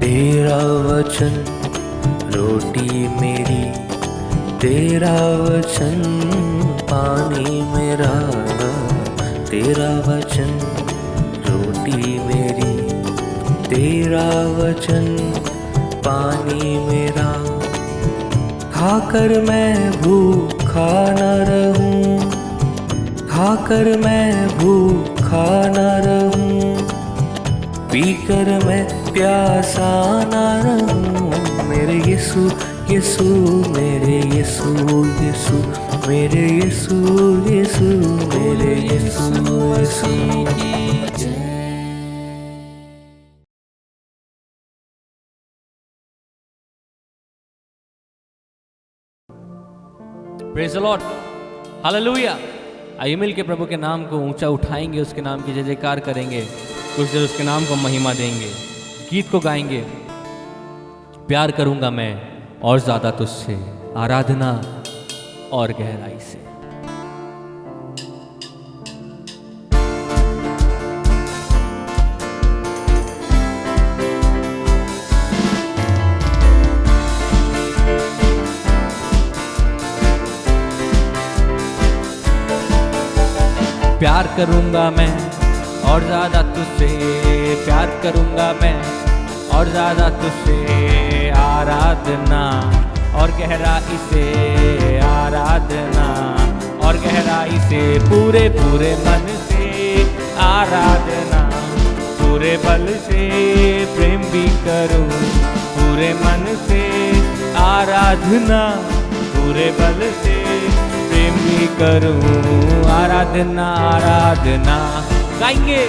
तेरा वचन रोटी मेरी, तेरा वचन पानी मेरा, तेरा वचन रोटी मेरी, तेरा वचन पानी मेरा। खाकर मैं भूखा न रहूं, खाकर मैं भूखा न रहूं, पीकर मैं प्यासा न रहूं। मेरे यीशु यीशु, मेरे यीशु यीशु, मेरे यीशु यीशु, मेरे यीशु यीशु की जय। Praise the Lord, hallelujah. आइए मिल के प्रभु के नाम को ऊंचा उठाएंगे, उसके नाम की जय जयकार करेंगे, कुछ देर उसके नाम को महिमा देंगे, गीत को गाएंगे। प्यार करूंगा मैं और ज़्यादा तुझसे, आराधना और गहराई से। प्यार करूंगा मैं और ज़्यादा तुझसे, प्यार करूंगा मैं और ज़्यादा तुझसे, आराधना और गहराई से, आराधना और गहराई से, पूरे पूरे मन से आराधना, पूरे बल से प्रेम भी करूं, पूरे मन से आराधना, पूरे बल से प्रेम भी करूं। आराधना आराधना गाएंगे,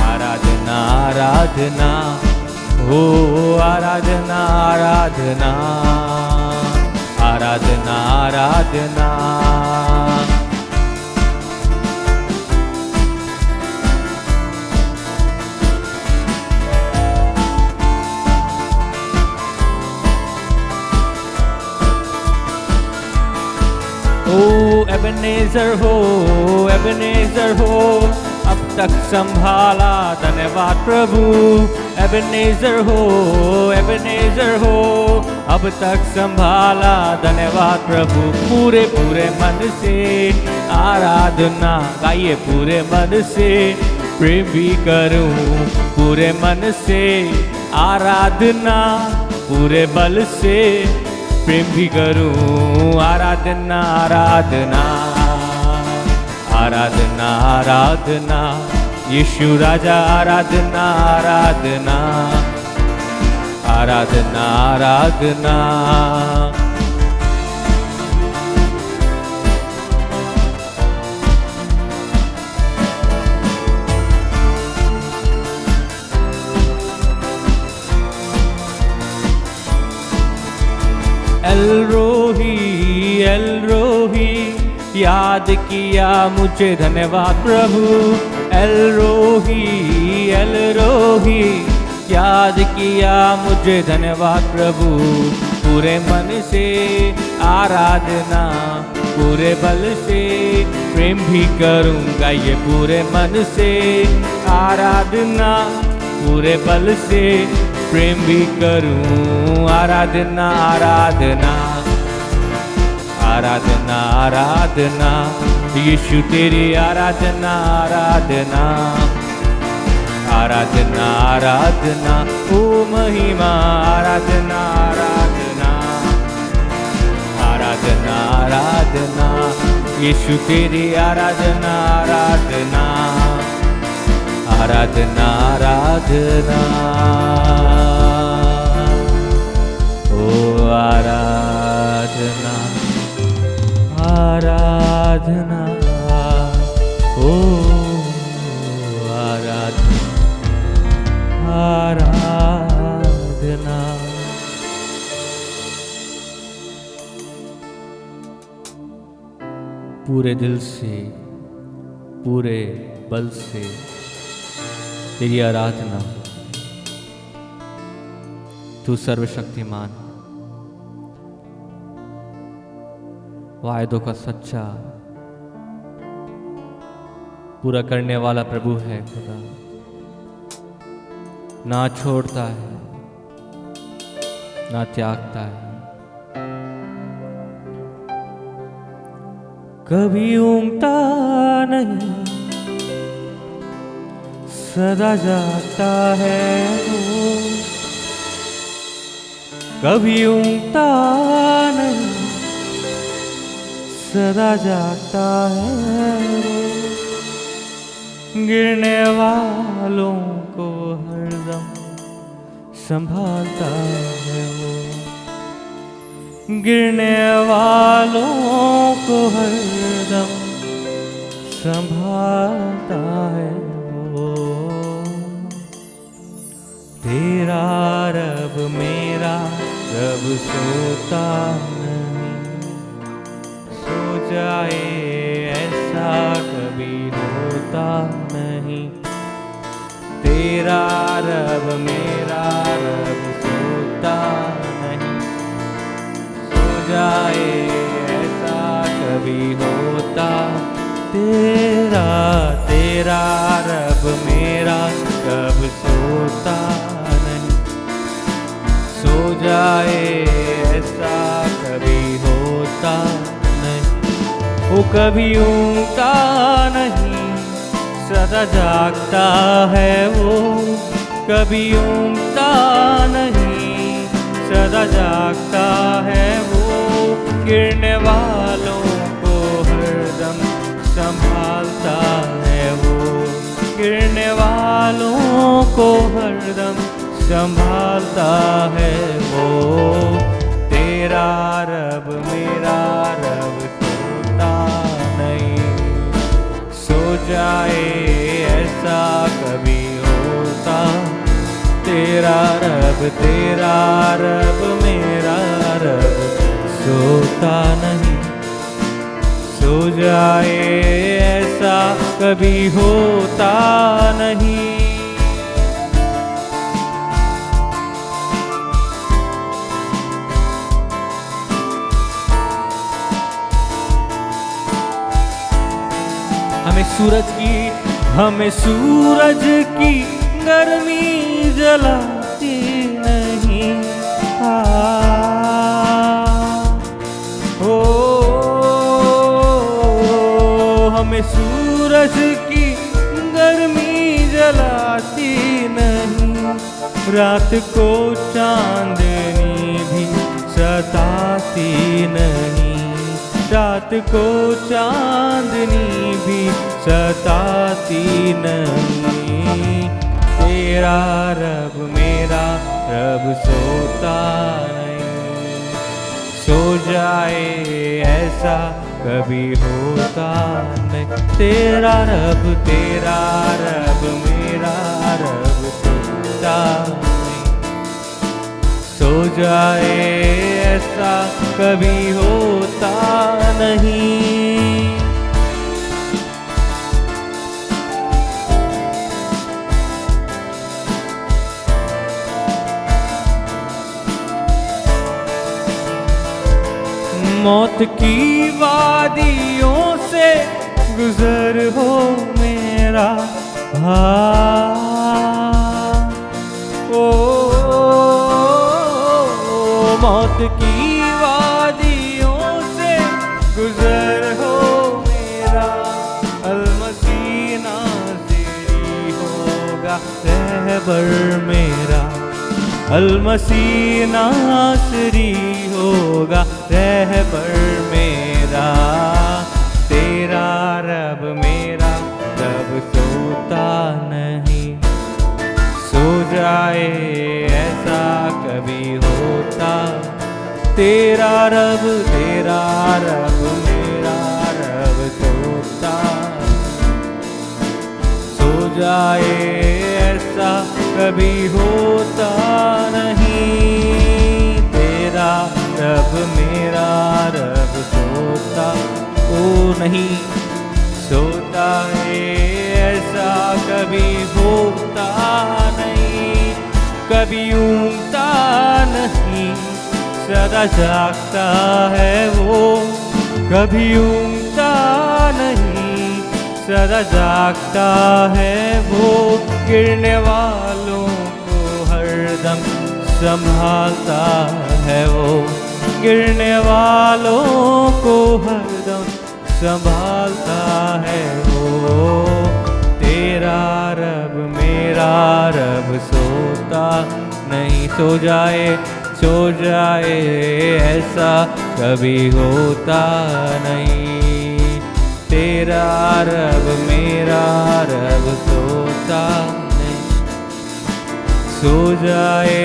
आराधना आराधना, हो आराधना आराधना, आराधना आराधना। ओ एबेनेज़र हो, एबेनेज़र हो, अब तक संभाला, धन्यवाद प्रभु। एबेनेज़र हो, एबेनेज़र हो, अब तक संभाला, धन्यवाद प्रभु। पूरे पूरे मन से आराधना गाइए, पूरे मन से प्रेम भी करूं, पूरे मन से आराधना, पूरे बल से प्रेम भी करूं। आराधना आराधना, आराधना आराधना, यीशु राजा आराधना आराधना, आराधना आराधना। एल रोही, एल रोही, याद किया मुझे, धन्यवाद प्रभु। एल रोही, एल रोही, याद किया मुझे, धन्यवाद प्रभु। पूरे मन से आराधना, पूरे बल से प्रेम भी करूंगा, ये पूरे मन से आराधना, पूरे बल से प्रेम भी करूं। आराधना आराधना, आराधना आराधना, यीशु तेरी आराधना आराधना, आराधना आराधना, ओ महिमा आराधना आराधना, आराधना आराधना, यीशु तेरी आराधना आराधना, आराधना आराधना, ओ आराधना आराधना, ओ आराधना आराधना। पूरे दिल से, पूरे बल से तेरी आराधना। तू सर्वशक्तिमान, वायदों का सच्चा पूरा करने वाला प्रभु है खुदा। ना छोड़ता है, ना त्यागता है। कभी ऊँगता नहीं, सदा जागता है वो। कभी ऊँगता नहीं, सदा जागता है वो। गिरने वालों को हरदम संभालता है वो। गिरने वालों को हरदम संभालता है वो। तेरा रब मेरा रब सोता नहीं, सो जाए ऐसा कभी होता नहीं। तेरा रब मेरा रब सोता नहीं, सो जाए ऐसा कभी होता। तेरा रब मेरा रब सोता नहीं, सो जाए ऐसा कभी होता नहीं। वो कभी ऊँगता नहीं, सदा जागता है वो। कभी ऊँगता नहीं, सदा जागता है वो। गिरने वालों को हरदम संभालता है वो। गिरने वालों को हरदम संभालता है वो। तेरा रब मेरा रब सोता नहीं, सो जाए ऐसा कभी होता। तेरा रब मेरा रब सोता नहीं, सो जाए ऐसा कभी होता नहीं। हमें सूरज की गर्मी जलाती नहीं। हमें सूरज की गर्मी जलाती नहीं। रात को चांदनी भी सताती नहीं। रात को चांदनी भी सताती नहीं। तेरा रब मेरा रब सोता नहीं, सो जाए ऐसा कभी होता नहीं। तेरा रब मेरा रब सोता नहीं, सो जाए ऐसा कभी होता नहीं। मौत की वादियों से गुजर हो मेरा मौत की वादियों से गुजर हो मेरा। अलमसीह नाज़री होगा रहबर मेरा। अलमसीह नाज़री होगा रहबर मेरा। तेरा रब मेरा रब सोता नहीं, सो जाए ऐसा कभी होता। तेरा रब मेरा रब सोता, सो जाए ऐसा कभी होता नहीं। तेरा रब मेरा रब सोता नहीं, सोता है ऐसा कभी होता नहीं। कभी ऊँगता नहीं, सदा जागता है वो। कभी ऊँगता नहीं, सदा जागता है वो। गिरने वालों को हरदम संभालता है वो, गिरने वालों को हरदम संभालता है वो। तेरा रब मेरा रब सोता नहीं, सो जाए ऐसा कभी होता नहीं। तेरा रब मेरा रब सोता नहीं, सो जाए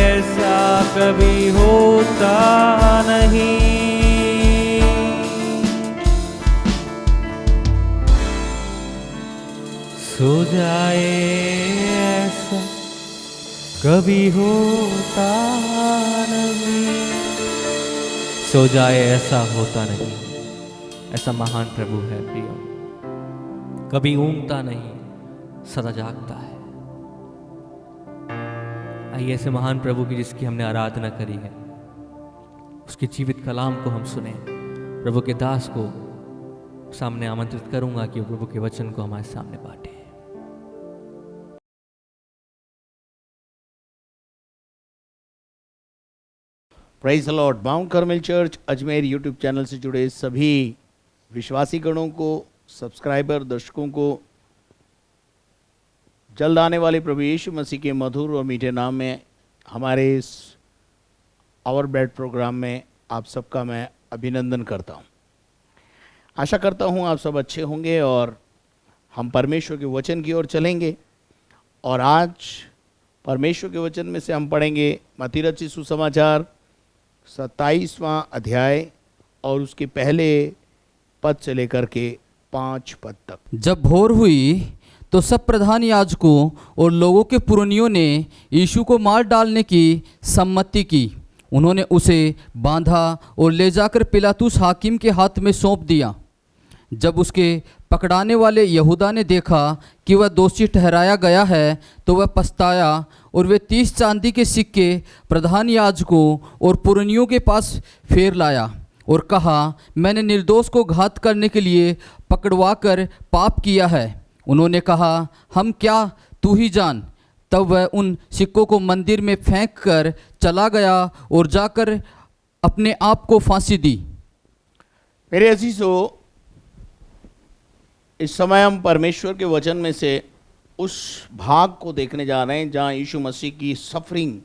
ऐसा कभी होता नहीं। सो जाए ऐसा कभी होता नहीं, सो जाए ऐसा होता नहीं। ऐसा महान प्रभु है प्रियो, कभी ऊँगता नहीं, सदा जागता है। आइए ऐसे महान प्रभु की जिसकी हमने आराधना करी है, उसके जीवित कलाम को हम सुने। प्रभु के दास को सामने आमंत्रित करूंगा कि वो प्रभु के वचन को हमारे सामने बांटे। Praise the Lord. Mount Carmel church Ajmer YouTube channel से जुड़े सभी विश्वासी गणों को, सब्सक्राइबर दर्शकों को जल्द आने वाले प्रभु यीशु मसीह के मधुर और मीठे नाम में हमारे इस आवर ब्रेड प्रोग्राम में आप सबका मैं अभिनंदन करता हूं। आशा करता हूं आप सब अच्छे होंगे और हम परमेश्वर के वचन की ओर चलेंगे। और आज परमेश्वर के वचन में से हम पढ़ेंगे मत्ती रचित सुसमाचार 27वां अध्याय और उसके पहले पद से लेकर के 5 पद तक। जब भोर हुई तो सब प्रधान याजकों और लोगों के पुरनियों ने यीशु को मार डालने की सम्मति की। उन्होंने उसे बांधा और ले जाकर पिलातुस हाकिम के हाथ में सौंप दिया। जब उसके पकड़ाने वाले यहूदा ने देखा कि वह दोषी ठहराया गया है तो वह पछताया और वे 30 चांदी के सिक्के प्रधान याजकों और पुरनियों के पास फेर लाया और कहा, मैंने निर्दोष को घात करने के लिए पकड़वा कर पाप किया है। उन्होंने कहा, हम क्या, तू ही जान। तब वह उन सिक्कों को मंदिर में फेंक कर चला गया और जाकर अपने आप को फांसी दी। मेरे अजीजों, इस समय हम परमेश्वर के वचन में से उस भाग को देखने जा रहे हैं जहाँ यीशु मसीह की सफरिंग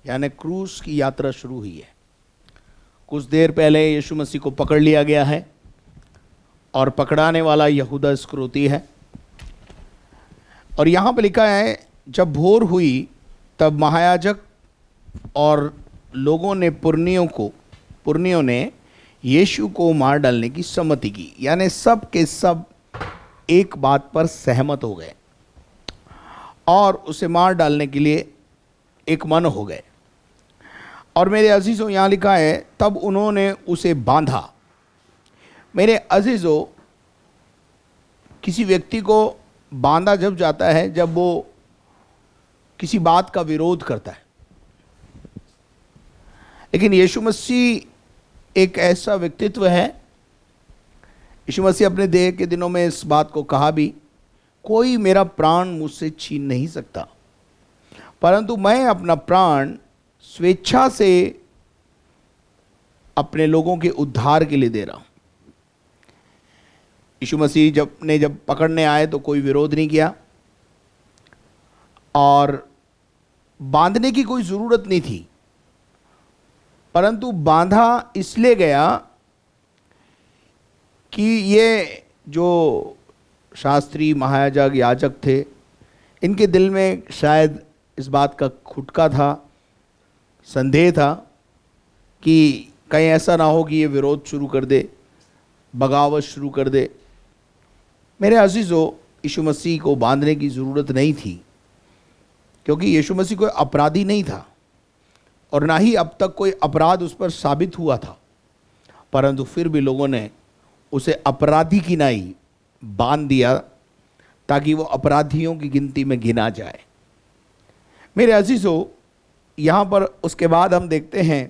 यानी क्रूस की यात्रा शुरू हुई है। कुछ देर पहले यीशु मसीह को पकड़ लिया गया है और पकड़ाने वाला यहूदा इस्करियोती है। और यहाँ पर लिखा है, जब भोर हुई तब महायाजक और लोगों ने पुरनियों ने यीशु को मार डालने की सम्मति की। यानी सब के सब एक बात पर सहमत हो गए और उसे मार डालने के लिए एक मन हो गए। और मेरे अजीज़ों, यहाँ लिखा है, तब उन्होंने उसे बांधा। मेरे अजीज़ों, किसी व्यक्ति को बांधा जब जाता है जब वो किसी बात का विरोध करता है। लेकिन यीशु मसीह एक ऐसा व्यक्तित्व है, यीशु मसीह अपने देह के दिनों में इस बात को कहा भी, कोई मेरा प्राण मुझसे छीन नहीं सकता, परंतु मैं अपना प्राण स्वेच्छा से अपने लोगों के उद्धार के लिए दे रहा हूं। यीशु मसीह जब पकड़ने आए तो कोई विरोध नहीं किया और बांधने की कोई ज़रूरत नहीं थी, परंतु बांधा इसलिए गया कि ये जो शास्त्री महायाजक याजक थे, इनके दिल में शायद इस बात का खुटका था, संदेह था कि कहीं ऐसा ना हो कि ये विरोध शुरू कर दे, बगावत शुरू कर दे। मेरे अजीज़ों, यीशु मसीह को बांधने की ज़रूरत नहीं थी, क्योंकि यीशु मसीह कोई अपराधी नहीं था और ना ही अब तक कोई अपराध उस पर साबित हुआ था, परंतु फिर भी लोगों ने उसे अपराधी की नहीं बांध दिया ताकि वो अपराधियों की गिनती में गिना जाए। मेरे अजीज़ों, यहाँ पर उसके बाद हम देखते हैं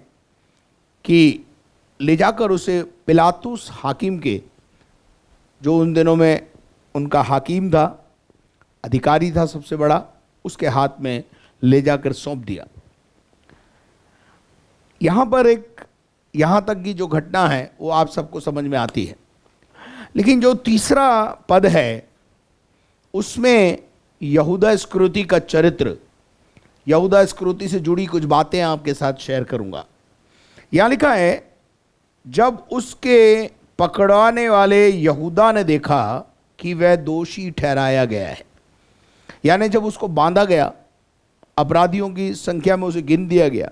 कि ले जाकर उसे पिलातुस हाकिम के, जो उन दिनों में उनका हाकिम था, अधिकारी था सबसे बड़ा, उसके हाथ में ले जाकर सौंप दिया। यहां पर एक यहां तक की जो घटना है वो आप सबको समझ में आती है, लेकिन जो तीसरा पद है उसमें यहूदा इस्करियोती का चरित्र, यहूदा इस्करियोती से जुड़ी कुछ बातें आपके साथ शेयर करूंगा। यहां लिखा है, जब उसके पकड़ाने वाले यहूदा ने देखा कि वह दोषी ठहराया गया है, यानी जब उसको बांधा गया, अपराधियों की संख्या में उसे गिन दिया गया,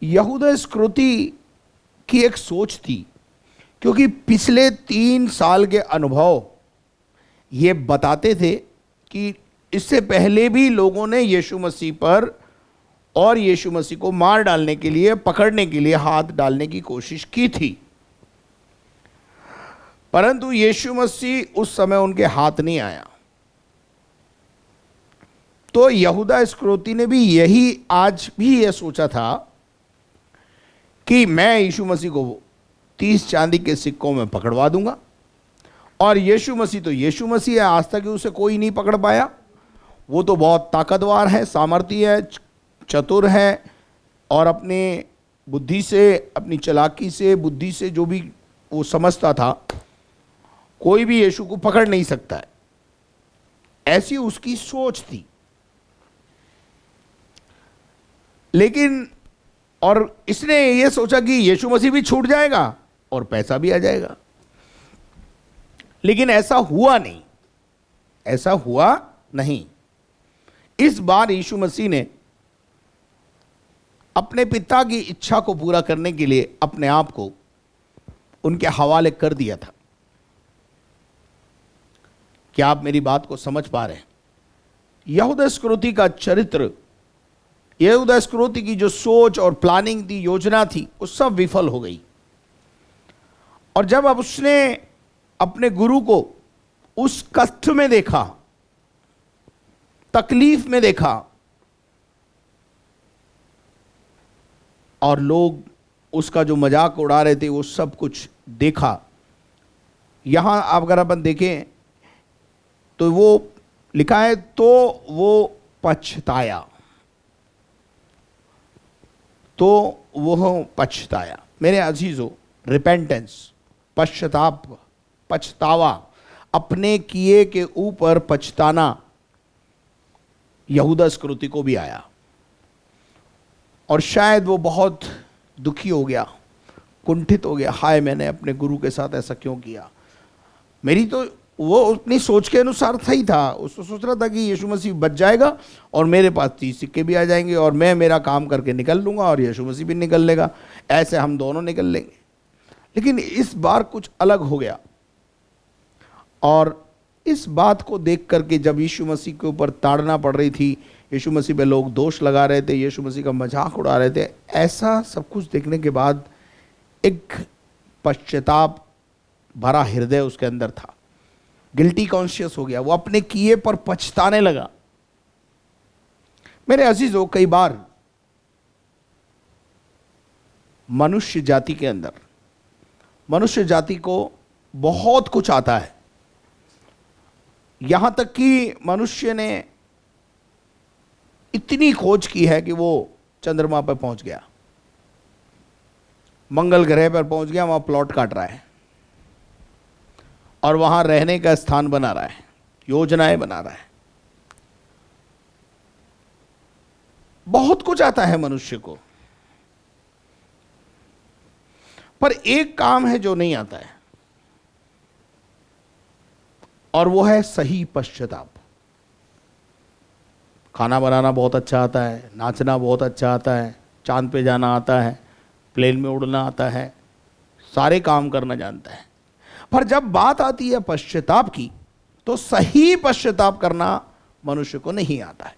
यहूदा इस्करियोती की एक सोच थी, क्योंकि पिछले 3 साल के अनुभव ये बताते थे कि इससे पहले भी लोगों ने यीशु मसीह पर और यीशु मसीह को मार डालने के लिए, पकड़ने के लिए हाथ डालने की कोशिश की थी, परंतु यीशु मसीह उस समय उनके हाथ नहीं आया। तो यहूदा इस्करियोती ने भी यही आज भी यह सोचा था कि मैं यीशु मसीह को 30 चांदी के सिक्कों में पकड़वा दूंगा, और यीशु मसीह तो यीशु मसीह है, आज तक उसे कोई नहीं पकड़ पाया। वो तो बहुत ताकतवर है, सामर्थी है, चतुर है, और अपने बुद्धि से, अपनी चालाकी से, बुद्धि से जो भी वो समझता था, कोई भी यीशु को पकड़ नहीं सकता है, ऐसी उसकी सोच थी। लेकिन और इसने ये सोचा कि यीशु मसीह भी छूट जाएगा और पैसा भी आ जाएगा, लेकिन ऐसा हुआ नहीं, ऐसा हुआ नहीं। इस बार यीशु मसीह ने अपने पिता की इच्छा को पूरा करने के लिए अपने आप को उनके हवाले कर दिया था। क्या आप मेरी बात को समझ पा रहे हैं? यहूदा इस्करियोती का चरित्र, यहूदा इस्करियोती की जो सोच और प्लानिंग थी, योजना थी, वो सब विफल हो गई। और जब अब उसने अपने गुरु को उस कष्ट में देखा, तकलीफ में देखा, और लोग उसका जो मजाक उड़ा रहे थे वो सब कुछ देखा। यहां अगर अपन देखें तो वो लिखा है, तो वो पछताया, तो वह पछताया। मेरे अजीजों, रिपेंटेंस, पश्चाताप, पछतावा, अपने किए के ऊपर पछताना यहूदा इस्करियोती को भी आया, और शायद वो बहुत दुखी हो गया, कुंठित हो गया, हाय मैंने अपने गुरु के साथ ऐसा क्यों किया। मेरी तो वो अपनी सोच के अनुसार सही था, उसको सोच रहा था कि यीशु मसीह बच जाएगा और मेरे पास 30 सिक्के भी आ जाएंगे और मैं मेरा काम करके निकल लूँगा और यीशु मसीह भी निकल लेगा, ऐसे हम दोनों निकल लेंगे। लेकिन इस बार कुछ अलग हो गया, और इस बात को देख करके जब यीशु मसीह के ऊपर ताड़ना पड़ रही थी, यीशु मसीह पे लोग दोष लगा रहे थे, यीशु मसीह का मजाक उड़ा रहे थे, ऐसा सब कुछ देखने के बाद एक पश्चाताप भरा हृदय उसके अंदर था, गिल्टी कॉन्शियस हो गया, वो अपने किए पर पछताने लगा। मेरे अजीजों, कई बार मनुष्य जाति के अंदर, मनुष्य जाति को बहुत कुछ आता है, यहां तक कि मनुष्य ने इतनी खोज की है कि वो चंद्रमा पर पहुंच गया, मंगल ग्रह पर पहुंच गया, वहां प्लॉट काट रहा है और वहां रहने का स्थान बना रहा है, योजनाएं बना रहा है। बहुत कुछ आता है मनुष्य को, पर एक काम है जो नहीं आता है, और वो है सही पश्चाताप। खाना बनाना बहुत अच्छा आता है, नाचना बहुत अच्छा आता है, चांद पे जाना आता है, प्लेन में उड़ना आता है, सारे काम करना जानता है, पर जब बात आती है पश्चाताप की, तो सही पश्चाताप करना मनुष्य को नहीं आता है।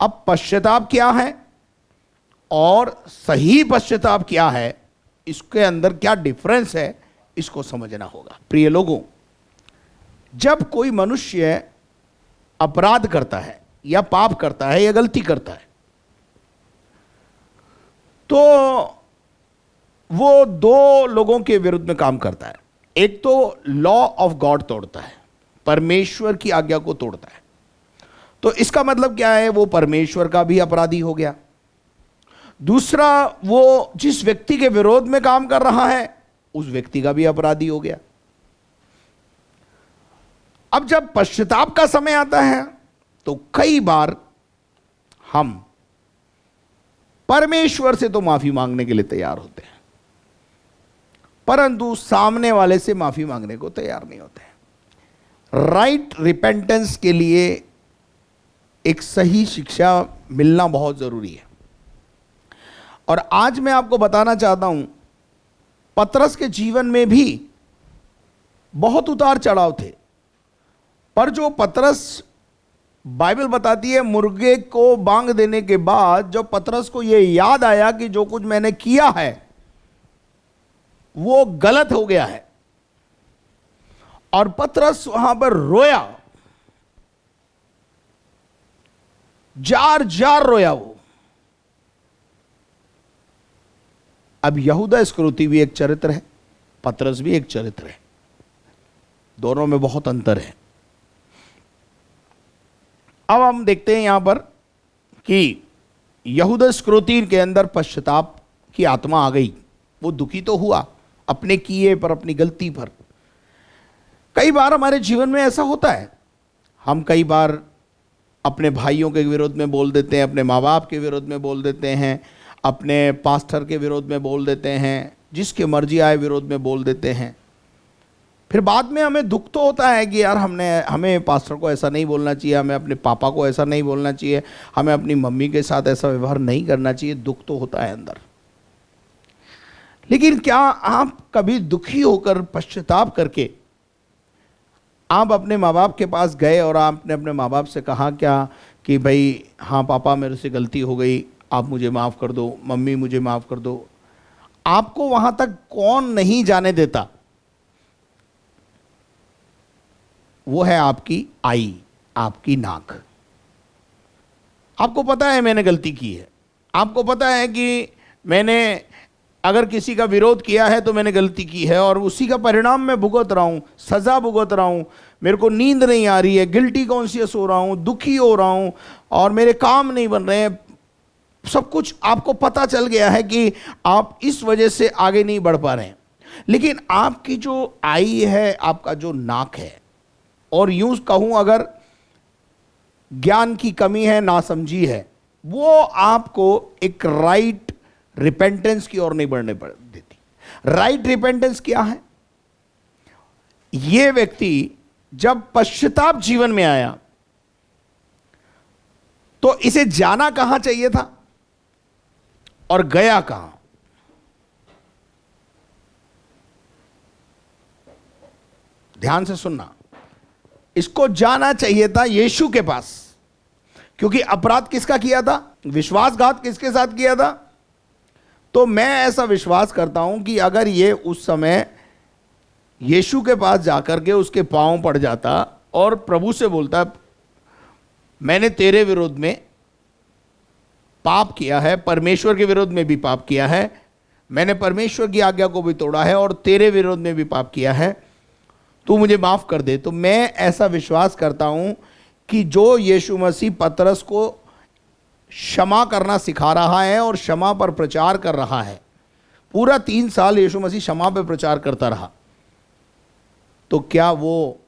अब पश्चाताप क्या है और सही पश्चाताप क्या है, इसके अंदर क्या डिफरेंस है, इसको समझना होगा। प्रिय लोगों, जब कोई मनुष्य अपराध करता है या पाप करता है या गलती करता है, तो वो दो लोगों के विरुद्ध में काम करता है। एक तो लॉ ऑफ गॉड तोड़ता है, परमेश्वर की आज्ञा को तोड़ता है। तो इसका मतलब क्या है, वो परमेश्वर का भी अपराधी हो गया। दूसरा, वो जिस व्यक्ति के विरोध में काम कर रहा है उस व्यक्ति का भी अपराधी हो गया। अब जब पश्चाताप का समय आता है तो कई बार हम परमेश्वर से तो माफी मांगने के लिए तैयार होते हैं, परंतु सामने वाले से माफी मांगने को तैयार नहीं होते। राइट रिपेंटेंस के लिए एक सही शिक्षा मिलना बहुत जरूरी है। और आज मैं आपको बताना चाहता हूं, पतरस के जीवन में भी बहुत उतार चढ़ाव थे, पर जो पतरस, बाइबल बताती है, मुर्गे को बांग देने के बाद जब पतरस को यह याद आया कि जो कुछ मैंने किया है वो गलत हो गया है, और पतरस वहां पर रोया, जार जार रोया वो। अब यहूदा इस्करियोती भी एक चरित्र है, पतरस भी एक चरित्र है, दोनों में बहुत अंतर है। अब हम देखते हैं यहां पर कि यहूदा इस्करियोती के अंदर पश्चाताप की आत्मा आ गई। वो दुखी तो हुआ अपने किए पर, अपनी गलती पर। कई बार हमारे जीवन में ऐसा होता है, हम कई बार अपने भाइयों के विरोध में बोल देते हैं, अपने माँ बाप के विरोध में बोल देते हैं, अपने पास्टर के विरोध में बोल देते हैं, जिसके मर्जी आए विरोध में बोल देते हैं। फिर बाद में हमें दुख तो होता है कि यार हमें पास्टर को ऐसा नहीं बोलना चाहिए, हमें अपने पापा को ऐसा नहीं बोलना चाहिए, हमें अपनी मम्मी के साथ ऐसा व्यवहार नहीं करना चाहिए। दुख तो होता है अंदर। लेकिन क्या आप कभी दुखी होकर पश्चाताप करके आप अपने माँ बाप के पास गए और आपने अपने माँ बाप से कहा क्या कि भाई हाँ पापा मेरे से गलती हो गई, आप मुझे माफ़ कर दो, मम्मी मुझे माफ़ कर दो? आपको वहाँ तक कौन नहीं जाने देता? वो है आपकी आई, आपकी नाक। आपको पता है मैंने गलती की है, आपको पता है कि मैंने अगर किसी का विरोध किया है तो मैंने गलती की है और उसी का परिणाम मैं भुगत रहा हूँ, सज़ा भुगत रहा हूँ, मेरे को नींद नहीं आ रही है, गिल्टी कॉन्शियस हो रहा हूँ, दुखी हो रहा हूँ और मेरे काम नहीं बन रहे हैं। सब कुछ आपको पता चल गया है कि आप इस वजह से आगे नहीं बढ़ पा रहे हैं। लेकिन आपकी जो आई है, आपका जो नाक है, और यूं कहूं अगर ज्ञान की कमी है, नासमझी है, वो आपको एक राइट रिपेंटेंस की ओर नहीं बढ़ने देती। राइट रिपेंटेंस क्या है? ये व्यक्ति जब पश्चाताप जीवन में आया तो इसे जाना कहां चाहिए था और गया कहां? ध्यान से सुनना। इसको जाना चाहिए था यीशु के पास, क्योंकि अपराध किसका किया था? विश्वासघात किसके साथ किया था? तो मैं ऐसा विश्वास करता हूं कि अगर ये उस समय यीशु के पास जाकर के उसके पांव पड़ जाता और प्रभु से बोलता, मैंने तेरे विरोध में पाप किया है, परमेश्वर के विरोध में भी पाप किया है, मैंने परमेश्वर की आज्ञा को भी तोड़ा है और तेरे विरोध में भी पाप किया है, तू मुझे माफ़ कर दे। तो मैं ऐसा विश्वास करता हूं कि जो यीशु मसीह पतरस को क्षमा करना सिखा रहा है और क्षमा पर प्रचार कर रहा है, पूरा 3 साल यीशु मसीह क्षमा पर प्रचार करता रहा, तो क्या वो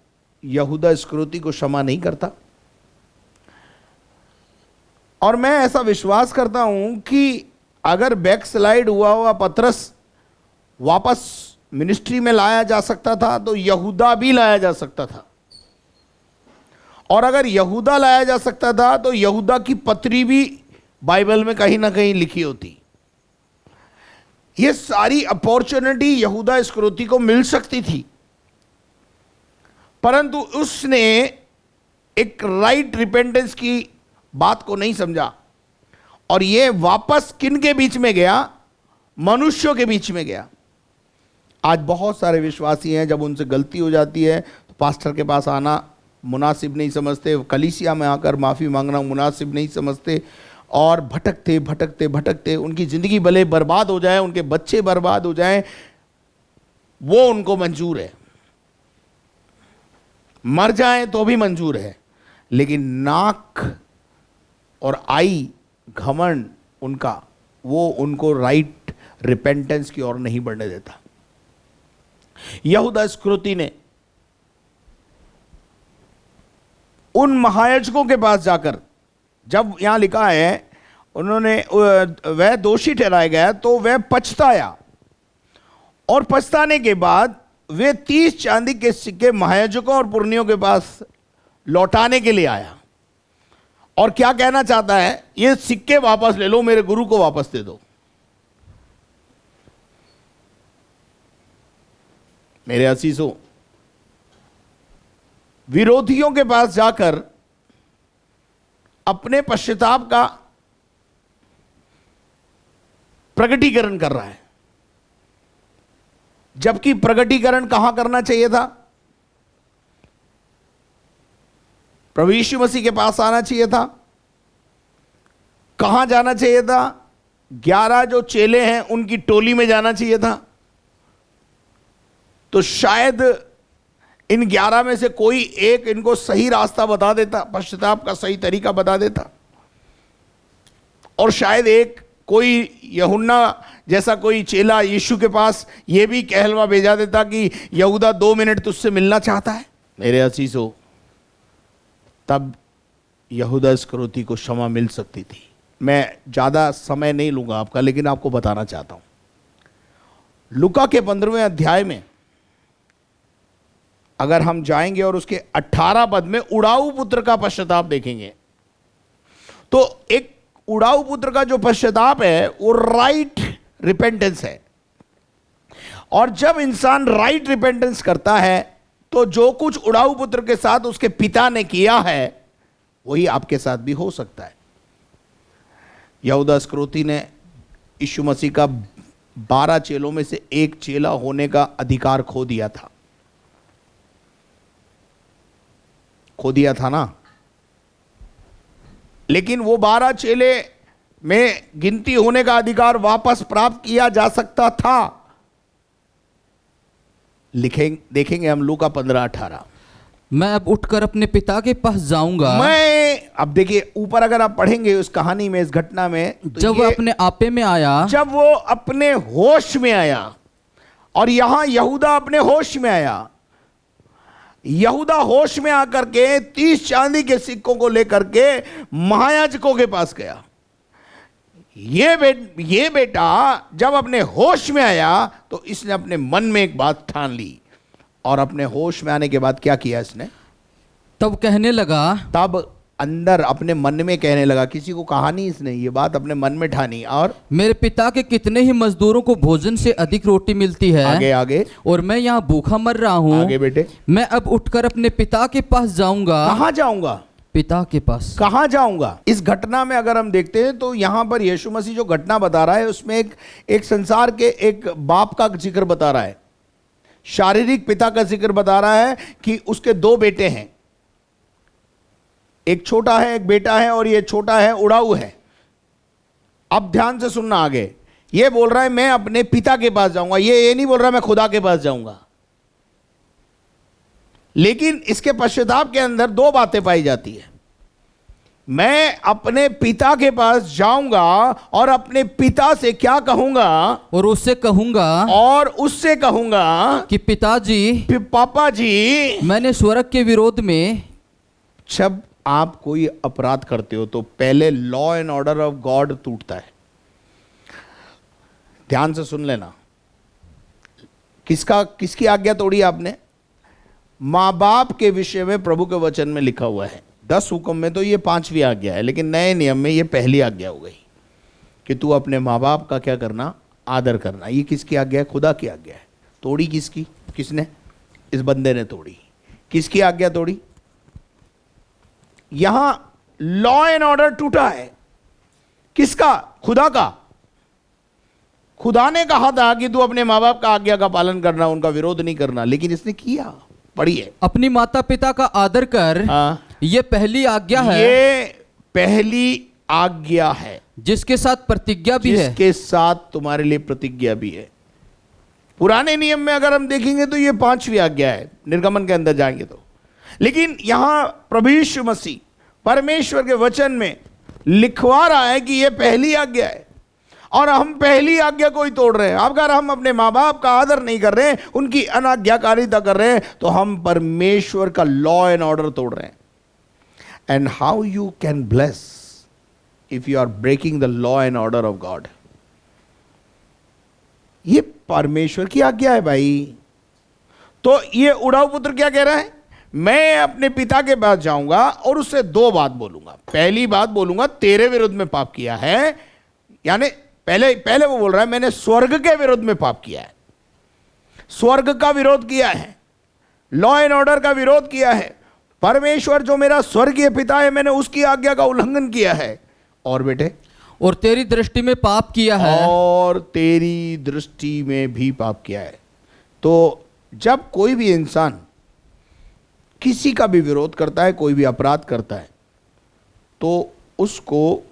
यहूदा इस्करियोती को क्षमा नहीं करता? और मैं ऐसा विश्वास करता हूं कि अगर बैकस्लाइड हुआ पतरस वापस मिनिस्ट्री में लाया जा सकता था तो यहूदा भी लाया जा सकता था, और अगर यहूदा लाया जा सकता था तो यहूदा की पत्री भी बाइबल में कहीं ना कहीं लिखी होती। ये सारी अपॉर्चुनिटी यहूदा इस्करियोती को मिल सकती थी, परंतु उसने एक राइट रिपेंटेंस की बात को नहीं समझा और ये वापस किन के बीच में गया? मनुष्यों के बीच में गया। आज बहुत सारे विश्वासी हैं, जब उनसे गलती हो जाती है तो पास्टर के पास आना मुनासिब नहीं समझते, कलीसिया में आकर माफ़ी मांगना मुनासिब नहीं समझते, और भटकते भटकते भटकते उनकी ज़िंदगी भले बर्बाद हो जाए, उनके बच्चे बर्बाद हो जाएं, वो उनको मंजूर है, मर जाएं तो भी मंजूर है, लेकिन नाक और आई घमंड उनका, वो उनको राइट रिपेंटेंस की ओर नहीं बढ़ने देता। यहूदा इस्करियोती ने उन महायाजकों के पास जाकर, जब यहां लिखा है उन्होंने वह दोषी ठहराया गया तो वह पछताया, और पछताने के बाद वे 30 चांदी के सिक्के महायाजकों और पुरनियों के पास लौटाने के लिए आया। और क्या कहना चाहता है, ये सिक्के वापस ले लो, मेरे गुरु को वापस दे दो। मेरे असीसों, विरोधियों के पास जाकर अपने पश्चाताप का प्रकटीकरण कर रहा है, जबकि प्रकटीकरण कहां करना चाहिए था? प्रभु यीशु मसीह के पास आना चाहिए था। कहां जाना चाहिए था? 11 जो चेले हैं उनकी टोली में जाना चाहिए था। तो शायद इन 11 में से कोई एक इनको सही रास्ता बता देता, पश्चाताप का सही तरीका बता देता, और शायद एक कोई यूहन्ना जैसा कोई चेला यीशु के पास यह भी कहलवा भेजा देता कि यहूदा 2 मिनट तुझसे मिलना चाहता है। मेरे असीसों, तब यहूदा इस्करियोती को क्षमा मिल सकती थी। मैं ज़्यादा समय नहीं लूँगा आपका, लेकिन आपको बताना चाहता हूँ, लूका के 15वें अध्याय में अगर हम जाएंगे और उसके 18 पद में उड़ाऊ पुत्र का पश्चाताप देखेंगे, तो एक उड़ाऊ पुत्र का जो पश्चाताप है वो राइट रिपेंटेंस है। और जब इंसान राइट रिपेंटेंस करता है तो जो कुछ उड़ाऊ पुत्र के साथ उसके पिता ने किया है वही आपके साथ भी हो सकता है। यहूदा इस्करियोती ने यीशु मसीह का 12 चेलों में से एक चेला होने का अधिकार खो दिया था। खो दिया था ना। लेकिन वो 12 चेले में गिनती होने का अधिकार वापस प्राप्त किया जा सकता था। देखेंगे हम लूका 15:18। मैं अब उठकर अपने पिता के पास जाऊंगा। अब देखिए ऊपर अगर आप पढ़ेंगे उस कहानी में, इस घटना में, तो जब वह अपने आपे में आया, जब वो अपने होश में आया, और यहां यहूदा अपने होश में आया। यहूदा होश में आकर के 30 चांदी के सिक्कों को लेकर के महायाजकों के पास गया। ये बेटा जब अपने होश में आया तो इसने अपने मन में एक बात ठान ली, और अपने होश में आने के बाद क्या किया इसने? तब कहने लगा, तब अंदर अपने मन में कहने लगा, किसी को कहा नहीं इसने, ये बात अपने मन में ठानी, और मेरे पिता के कितने ही मजदूरों को भोजन से अधिक रोटी मिलती है, आगे आगे, और मैं यहाँ भूखा मर रहा हूँ। आगे बेटे, मैं अब उठकर अपने पिता के पास जाऊंगा। कहां जाऊंगा? पिता के पास। कहां जाऊंगा? इस घटना में अगर हम देखते हैं तो यहां पर यीशु मसीह जो घटना बता रहा है उसमें एक संसार के एक बाप का जिक्र बता रहा है, शारीरिक पिता का जिक्र बता रहा है कि उसके 2 बेटे हैं, एक छोटा है एक बेटा है, और ये छोटा है उड़ाऊ है। अब ध्यान से सुनना आगे, ये बोल रहा है मैं अपने पिता के पास जाऊंगा, ये नहीं बोल रहा मैं खुदा के पास जाऊंगा। लेकिन इसके पश्चाताप के अंदर 2 बातें पाई जाती है। मैं अपने पिता के पास जाऊंगा और अपने पिता से क्या कहूंगा? और उससे कहूंगा कि पिताजी, पापा जी, मैंने स्वर्ग के विरोध में। जब आप कोई अपराध करते हो तो पहले law and order of God टूटता है। ध्यान से सुन लेना, किसकी आज्ञा तोड़ी आपने? मां बाप के विषय में प्रभु के वचन में लिखा हुआ है। 10 हुक्म में तो ये 5वीं आज्ञा है, लेकिन नए नियम में ये पहली आज्ञा हो गई कि तू अपने माँ बाप का क्या करना? आदर करना। ये किसकी आज्ञा है? खुदा की आज्ञा है। तोड़ी किसने? इस बंदे ने तोड़ी। किसकी आज्ञा तोड़ी? यहां लॉ एंड ऑर्डर टूटा है। किसका? खुदा का। खुदा ने कहा था कि तू अपने माँ बाप का आज्ञा का पालन करना, उनका विरोध नहीं करना, लेकिन इसने किया। पढ़िए, अपनी माता पिता का आदर कर। ये पहली आज्ञा है। ये पहली आज्ञा है, जिसके साथ प्रतिज्ञा भी है। जिसके साथ तुम्हारे लिए प्रतिज्ञा भी है। पुराने नियम में अगर हम देखेंगे तो ये 5वीं आज्ञा है, निर्गमन के अंदर जाएंगे तो। लेकिन यहां प्रभु यीशु मसीह परमेश्वर के वचन में लिखवा रहा है कि यह पहली आज्ञा है और हम पहली आज्ञा को ही तोड़ रहे हैं। अगर हम अपने माँ बाप का आदर नहीं कर रहे हैं, उनकी अनाज्ञाकारिता कर रहे हैं, तो हम परमेश्वर का लॉ एंड ऑर्डर तोड़ रहे हैं। And how you can bless if you are breaking the law and order of God. ये परमेश्वर की आज्ञा है भाई। तो ये उड़ाऊ पुत्र क्या कह रहा है? मैं अपने पिता के पास जाऊंगा और उससे दो बात बोलूंगा। पहली बात बोलूंगा, तेरे विरुद्ध में पाप किया है, यानी पहले वो बोल रहा है मैंने स्वर्ग के विरुद्ध में पाप किया है, स्वर्ग का विरोध किया है, लॉ एंड ऑर्डर का विरोध किया है। परमेश्वर जो मेरा स्वर्गीय पिता है, मैंने उसकी आज्ञा का उल्लंघन किया है। और बेटे, और तेरी दृष्टि में पाप किया है। और तेरी दृष्टि में भी पाप किया है। तो जब कोई भी इंसान किसी का भी विरोध करता है, कोई भी अपराध करता है, तो उसको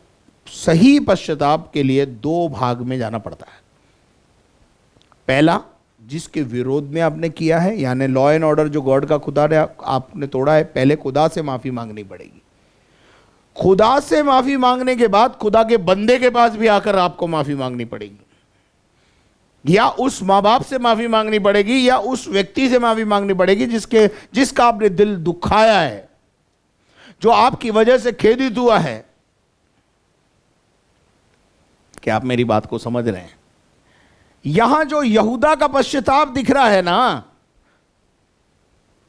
सही पश्चाताप के लिए दो भाग में जाना पड़ता है। पहला, जिसके विरोध में आपने किया है, यानी लॉ एंड ऑर्डर जो गॉड का खुदा ने आपने तोड़ा है, पहले खुदा से माफी मांगनी पड़ेगी। खुदा से माफी मांगने के बाद खुदा के बंदे के पास भी आकर आपको माफी मांगनी पड़ेगी, या उस माँ बाप से माफी मांगनी पड़ेगी, या उस व्यक्ति से माफी मांगनी पड़ेगी जिसका आपने दिल दुखाया है, जो आपकी वजह से खेदित हुआ है। क्या आप मेरी बात को समझ रहे हैं? यहां जो यहूदा का पश्चाताप दिख रहा है ना,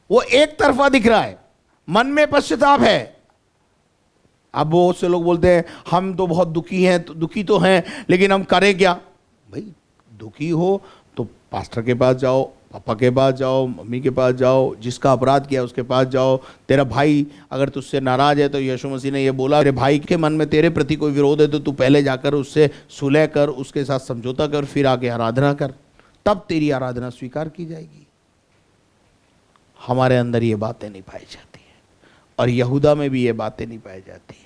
वो एक तरफा दिख रहा है, मन में पश्चाताप है। अब बहुत से लोग बोलते हैं हम तो बहुत दुखी हैं, तो दुखी तो हैं, लेकिन हम करें क्या? भाई, दुखी हो तो पास्टर के पास जाओ, पापा के पास जाओ, मम्मी के पास जाओ, जिसका अपराध किया उसके पास जाओ। तेरा भाई अगर तुझसे नाराज है, तो यीशु मसीह ने यह बोला, तेरे भाई के मन में तेरे प्रति कोई विरोध है तो तू पहले जाकर उससे सुलह कर, उसके साथ समझौता कर, फिर आके आराधना कर, तब तेरी आराधना स्वीकार की जाएगी। हमारे अंदर ये बातें नहीं पाई जाती है, और यहूदा में भी ये बातें नहीं पाई जाती है।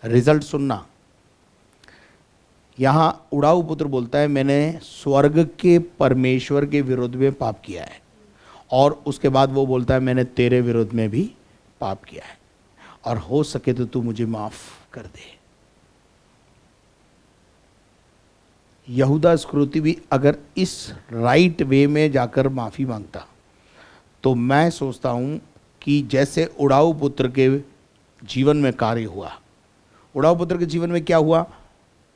रिजल्ट सुनना, यहां उड़ाऊ पुत्र बोलता है मैंने स्वर्ग के परमेश्वर के विरुद्ध में पाप किया है, और उसके बाद वो बोलता है मैंने तेरे विरुद्ध में भी पाप किया है, और हो सके तो तू मुझे माफ कर दे। यहूदा इस्करियोती भी अगर इस राइट वे में जाकर माफी मांगता, तो मैं सोचता हूं कि जैसे उड़ाऊ पुत्र के जीवन में कार्य हुआ, उड़ाऊ पुत्र के जीवन में क्या हुआ?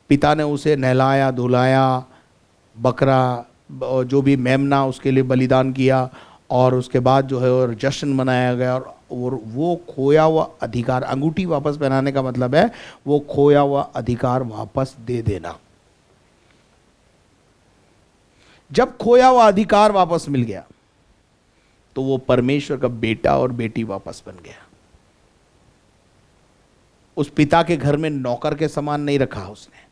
पिता ने उसे नहलाया धुलाया, बकरा जो भी मेमना उसके लिए बलिदान किया, और उसके बाद जो है और जश्न मनाया गया, और वो खोया हुआ अधिकार, अंगूठी वापस पहनाने का मतलब है वो खोया हुआ अधिकार वापस दे देना। जब खोया हुआ अधिकार वापस मिल गया, तो वो परमेश्वर का बेटा और बेटी वापस बन गया। उस पिता के घर में नौकर के समान नहीं रखा उसने।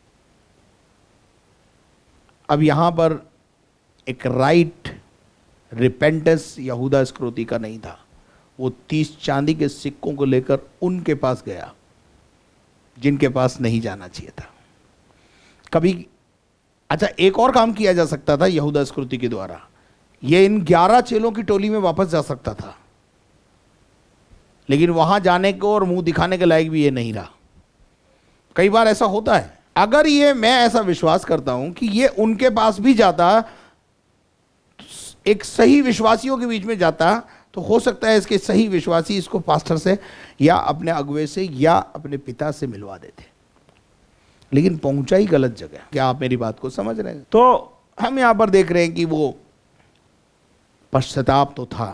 अब यहां पर एक राइट रिपेंटेंस यहूदा इस्करियोती का नहीं था। वो 30 चांदी के सिक्कों को लेकर उनके पास गया जिनके पास नहीं जाना चाहिए था। कभी अच्छा, एक और काम किया जा सकता था यहूदा इस्करियोती के द्वारा, ये इन 11 चेलों की टोली में वापस जा सकता था, लेकिन वहां जाने को और मुंह दिखाने के लायक भी ये नहीं रहा। कई बार ऐसा होता है। अगर ये, मैं ऐसा विश्वास करता हूं कि ये उनके पास भी जाता, एक सही विश्वासियों के बीच में जाता, तो हो सकता है इसके सही विश्वासी इसको पास्टर से या अपने अगुवे से या अपने पिता से मिलवा देते, लेकिन पहुंचा ही गलत जगह। क्या आप मेरी बात को समझ रहे हैं? तो हम यहां पर देख रहे हैं कि वो पश्चाताप तो था,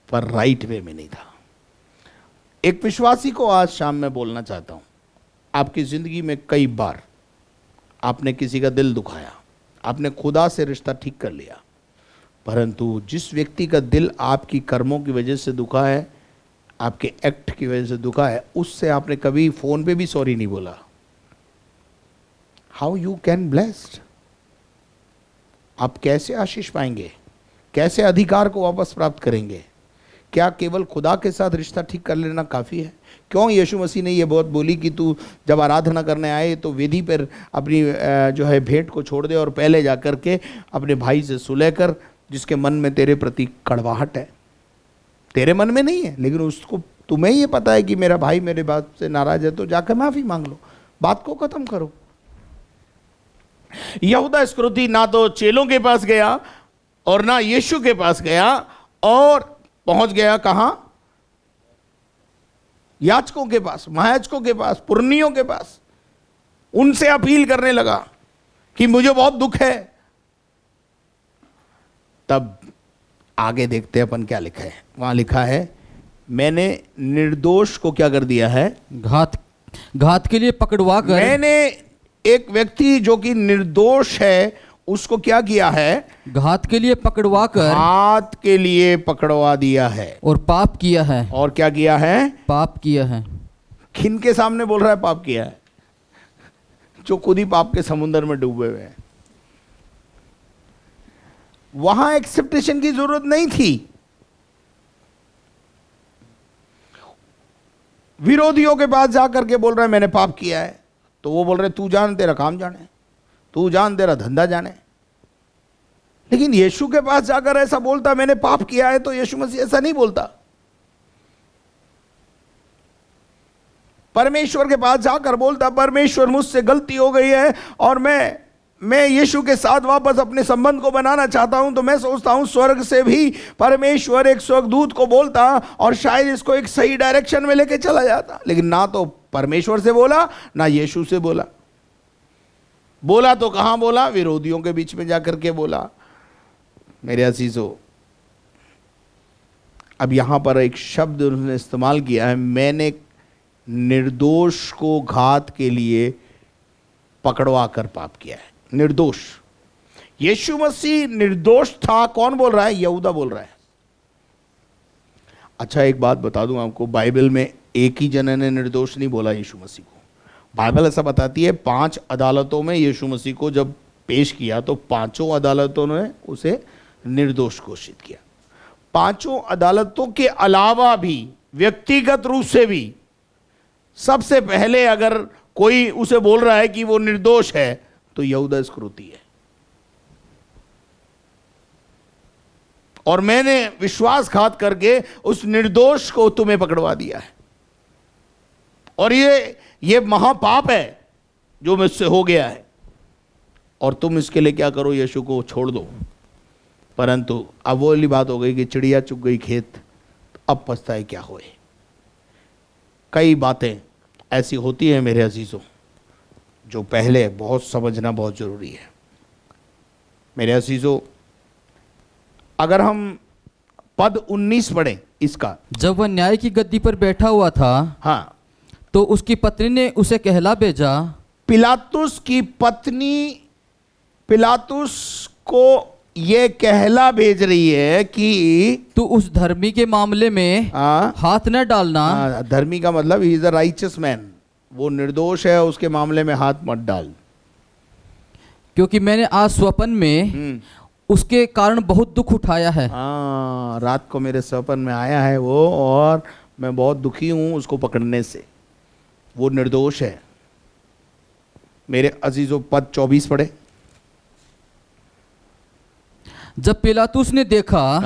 पर राइट वे में नहीं था। एक विश्वासी को आज शाम में बोलना चाहता हूं, आपकी जिंदगी में कई बार आपने किसी का दिल दुखाया, आपने खुदा से रिश्ता ठीक कर लिया, परंतु जिस व्यक्ति का दिल आपकी कर्मों की वजह से दुखा है, आपके एक्ट की वजह से दुखा है, उससे आपने कभी फोन पे भी सॉरी नहीं बोला। How you can blessed? आप कैसे आशीष पाएंगे? कैसे अधिकार को वापस प्राप्त करेंगे? क्या केवल खुदा के साथ रिश्ता ठीक कर लेना काफ़ी है? क्यों यीशु मसीह ने ये बहुत बोली कि तू जब आराधना करने आए तो वेदी पर अपनी जो है भेंट को छोड़ दे और पहले जा कर के अपने भाई से सुलह कर जिसके मन में तेरे प्रति कड़वाहट है, तेरे मन में नहीं है, लेकिन उसको तुम्हें ये पता है कि मेरा भाई मेरे बात से नाराज है, तो जाकर माफी मांग लो, बात को खत्म करो। यहूदा इस्करियोती ना तो चेलों के पास गया और ना यीशु के पास गया, और पहुंच गया कहां? याजकों के पास, महायाजकों के पास, पुरनियों के पास। उनसे अपील करने लगा कि मुझे बहुत दुख है। तब आगे देखते हैं अपन क्या लिखा है। वहां लिखा है, मैंने निर्दोष को क्या कर दिया है? घात के लिए पकड़वा कर, मैंने एक व्यक्ति जो कि निर्दोष है उसको क्या किया है? घात के लिए पकड़वा कर, घात के लिए पकड़वा दिया है। और पाप किया है। और क्या किया है? पाप किया है। किन के सामने बोल रहा है पाप किया है? जो खुद ही पाप के समुद्र में डूबे हुए हैं। वहां एक्सेप्टेशन की जरूरत नहीं थी। विरोधियों के पास जाकर के बोल रहा है मैंने पाप किया है, तो वो बोल रहे तू जान, तेरा काम जाने, तू जान, तेरा धंधा जाने। लेकिन यीशु के पास जाकर ऐसा बोलता मैंने पाप किया है, तो यीशु मसीह ऐसा नहीं बोलता। परमेश्वर के पास जाकर बोलता परमेश्वर मुझसे गलती हो गई है और मैं यीशु के साथ वापस अपने संबंध को बनाना चाहता हूं। तो मैं सोचता हूं स्वर्ग से भी परमेश्वर एक स्वर्गदूत को बोलता और शायद इसको एक सही डायरेक्शन में लेके चला जाता। लेकिन ना तो परमेश्वर से बोला, ना यीशु से बोला। बोला तो कहां बोला? विरोधियों के बीच में जाकर के बोला। मेरे अजीजों, अब यहां पर एक शब्द उन्होंने इस्तेमाल किया है, मैंने निर्दोष को घात के लिए पकड़वा कर पाप किया है। निर्दोष, यीशु मसीह निर्दोष था। कौन बोल रहा है? यहूदा बोल रहा है। अच्छा, एक बात बता दूं आपको, बाइबल में एक ही जन ने निर्दोष नहीं बोला यीशु मसीह को। बाइबल ऐसा बताती है 5 अदालतों में यीशु मसीह को जब पेश किया तो 5 अदालतों ने उसे निर्दोष घोषित किया। 5 अदालतों के अलावा भी व्यक्तिगत रूप से भी सबसे पहले अगर कोई उसे बोल रहा है कि वो निर्दोष है तो यहूदा इस्करियोती है। और मैंने विश्वासघात करके उस निर्दोष को तुम्हें पकड़वा दिया है, और ये महापाप है जो मुझसे हो गया है, और तुम इसके लिए क्या करो? यीशु को छोड़ दो। परंतु अब वो वाली बात हो गई कि चिड़िया चुग गई खेत, अब पछताए क्या होए। कई बातें ऐसी होती हैं मेरे अजीजों जो पहले बहुत समझना बहुत जरूरी है। मेरे अजीजों, अगर हम पद 19 पढ़ें इसका, जब वह न्याय की गद्दी पर बैठा हुआ था, हाँ, तो उसकी पत्नी ने उसे कहला भेजा। पिलातुस की पत्नी पिलातुस को ये कहला भेज रही है कि तू उस धर्मी के मामले में हाथ न डालना। धर्मी का मतलब he is a righteous man, वो निर्दोष है, उसके मामले में हाथ मत डाल। क्योंकि मैंने आज स्वप्न में उसके कारण बहुत दुख उठाया है। हाँ, रात को मेरे स्वप्न में आया है वो, और मैं बहुत दुखी हूं उसको पकड़ने से। वो निर्दोष है। मेरे अजीजों, पद 24 पढ़े। जब पिलातुस ने देखा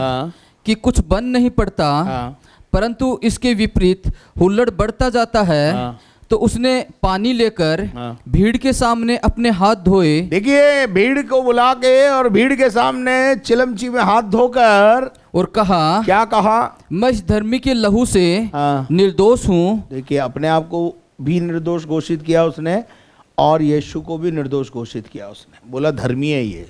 कि कुछ बन नहीं पड़ता, परंतु इसके विपरीत हुल्लड़ बढ़ता जाता है, तो उसने पानी लेकर भीड़ के सामने अपने हाथ धोए। देखिए, भीड़ को बुला के और भीड़ के सामने चिलमची में हाथ धोकर और कहा, क्या कहा? मैं इस धर्मी के लहू से निर्दोष हूँ। देखिए, अपने आप को भी निर्दोष घोषित किया उसने, और यीशु को भी निर्दोष घोषित किया उसने। बोला धर्मी है, ये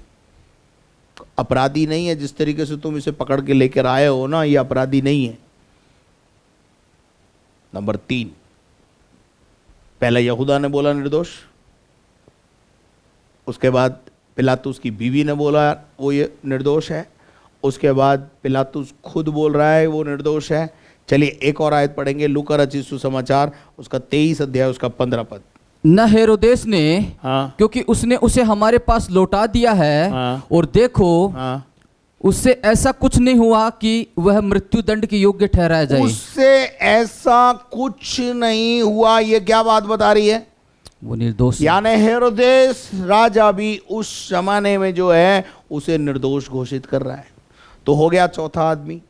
अपराधी नहीं है। जिस तरीके से तुम इसे पकड़ के लेकर आए हो ना, ये अपराधी नहीं है। नंबर 3, पहले यहूदा ने बोला निर्दोष, उसके बाद पिलातुस की बीवी ने बोला वो ये निर्दोष है, उसके बाद पिलातुस खुद बोल रहा है वो निर्दोष है। चलिए एक और आयत पढ़ेंगे, लूका रचित सुसमाचार उसका 23 अध्याय उसका 15 पद। न हेरोदेस ने, क्योंकि उसने उसे हमारे पास लौटा दिया है, और देखो उससे ऐसा कुछ नहीं हुआ कि वह मृत्यु दंड के योग्य ठहराया जाए। उससे ऐसा कुछ नहीं हुआ। ये क्या बात बता रही है? वो निर्दोष, यानी हेरोदेस राजा भी उस जमाने में जो है उसे निर्दोष घोषित कर रहा है। तो हो गया चौथा आदमी।